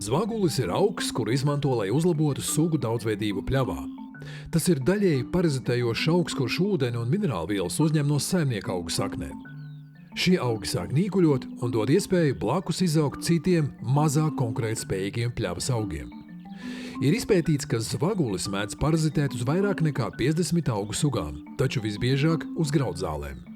Zvagulis ir augs, kuru izmanto, lai uzlabotu sugu daudzveidību pļavā. Tas ir daļēji parazitējošs augs, kurš ūdeni un minerālvielas uzņem no saimnieka augu saknēm. Šie augi sāk nīkuļot un dod iespēju blakus izaugt citiem, mazāk konkurētspējīgiem pļavas augiem. Ir izpētīts, ka zvagulis mēdz parazitēt uz vairāk nekā 50 augu sugām, taču visbiežāk uz graudzālēm.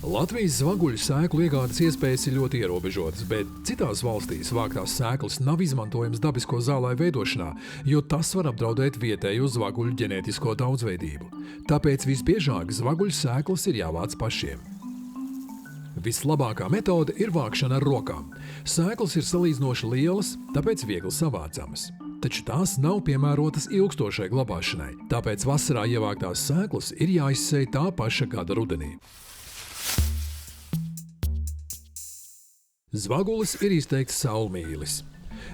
Latvijas zvaguļu sēklu iegādes iespējas ir ļoti ierobežotas, bet citās valstīs vāktās sēklas nav izmantojams dabisko zālāju veidošanā, jo tas var apdraudēt vietējo zvaguļu ģenētisko daudzveidību. Tāpēc visbiežāk zvaguļu sēklas ir jāvāc pašiem. Vislabākā metode ir vākšana ar rokām. Sēklas ir salīdzinoši lielas, tāpēc viegli savācamas. Taču tās nav piemērotas ilgstošai glabāšanai, tāpēc vasarā ievāktās sēklas ir jāizsej tā paša gada rudenī. Zvagulis ir izteikts saulmīlis.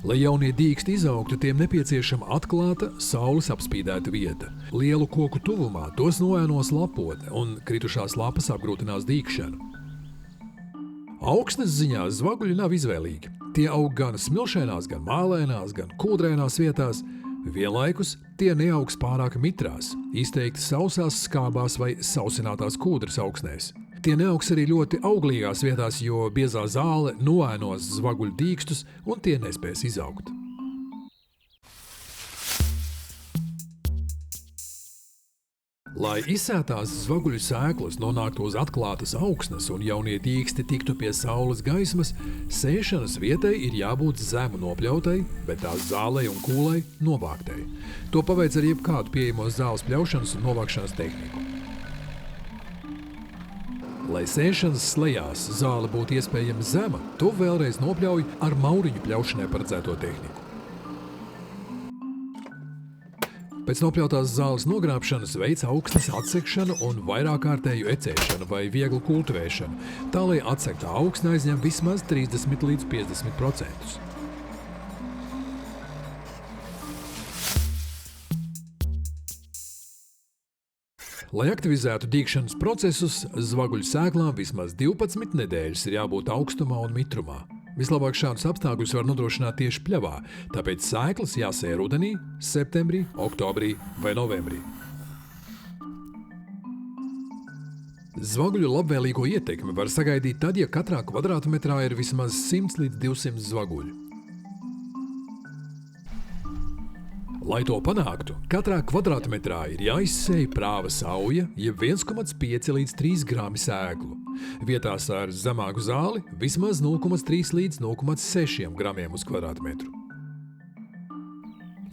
Lai jaunie dīksti izaugtu, tiem nepieciešama atklāta, saules apspīdēta vieta. Lielu koku tuvumā tos noēnos lapotne un kritušās lapas apgrūtinās dīkšanu. Augsnes ziņā zvaguļi nav izvēlīgi. Tie aug gan smilšainās, gan mālēnās, gan kūdrēnās vietās. Vienlaikus tie neaugs pārāk mitrās, izteikti sausās skābās vai sausinātās kūdras augsnēs. Tie neaugs arī ļoti auglīgās vietās, jo biezā zāle noēnos zvaguļu dīkstus un tie nespēs izaugt. Lai izsētās zvaguļu sēklas nonāktu uz atklātas augsnes un jaunie dīksti tiktu pie saules gaismas, sēšanas vietai ir jābūt zemu nopļautai, bet tās zālei un kūlai novāktai. To paveic ar jebkādu pieejamo zāles pļaušanas un novākšanas tehniku. Lai sēšanas slejās zāle būtu iespējami zema, to vēlreiz nopļauj ar mauriņu pļaušanai paredzēto tehniku. Pēc nopļautās zāles nogrābšanas veic augsnes atsekšanu un vairākkārtēju ecēšanu vai vieglu kultivēšanu, tā lai atsektā augsne aizņem vismaz 30 līdz 50%. Lai aktivizētu dīkšanas procesus, zvaguļu sēklām vismaz 12 nedēļas ir jābūt augstumā un mitrumā. Vislabāk šādus apstākļus var nodrošināt tieši pļavā, tāpēc sēklas jāsēj rudenī, septembrī, oktobrī vai novembrī. Zvaguļu labvēlīgo ietekmi var sagaidīt tad, ja katrā kvadrātmetrā ir vismaz 100 līdz 200 zvaguļu. Lai to panāktu, katrā kvadrātmetrā ir jāizsēj prāva sauja, jeb 1,5 līdz 3 grami sēklu. Vietās ar zemāku zāli vismaz 0,3 līdz 0,6 gramiem uz kvadrātmetru.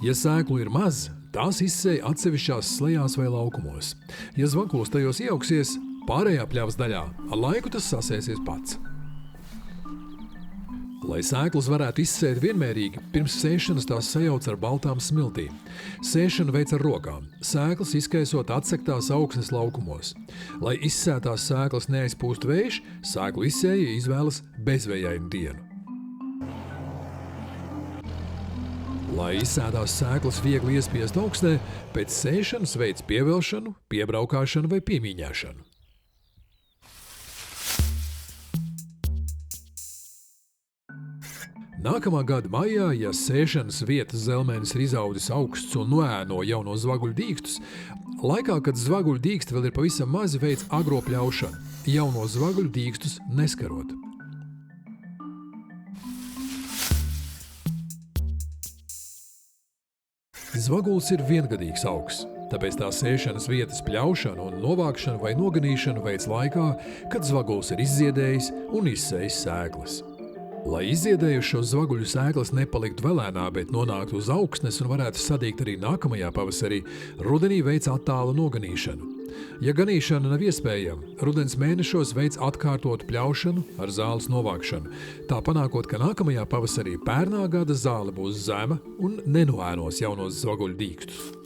Ja sēklu ir maz, tās izsēj atsevišķās slejās vai laukumos. Ja zvagulis tajos ieaugsies, pārējā pļavas daļā ar laiku tas sasēsies pats. Lai sēklas varētu izsēt vienmērīgi, pirms sēšanas tās sajauc ar baltām smiltīm. Sēšanu veic ar rokām, sēklas izkaisot atsektās augsnes laukumos. Lai izsētās sēklas neaizpūst vējš, sēklu izsēja izvēlas bezvējainu dienu. Lai izsētās sēklas viegli iespiest augsnē, pēc sēšanas veic pievelšanu, piebraukāšanu vai piemīņāšanu. Nākamā gada maijā, ja sēšanas vietas zelmenis ir izaudzis augsts un noēno jauno zvaguļu dīkstus, laikā, kad zvaguļu dīksti vēl ir pavisam mazi, veic agro pļaušanu, jauno zvaguļu dīkstus neskarot. Zvaguls ir viengadīgs augs, tāpēc tā sēšanas vietas pļaušanu un novākšanu vai noganīšanu veic laikā, kad zvaguls ir izziedējis un izsējis sēklas. Lai izziedējušos zvaguļu sēklas nepaliktu velēnā, bet nonāktu uz augsnes un varētu sadīgt arī nākamajā pavasarī, rudenī veic attālu noganīšanu. Ja ganīšana nav iespējama, rudens mēnešos veic atkārtotu pļaušanu ar zāles novākšanu, tā panākot, ka nākamajā pavasarī pērnā gada zāle būs zema un nenoēnos jaunos zvaguļu dīkstus.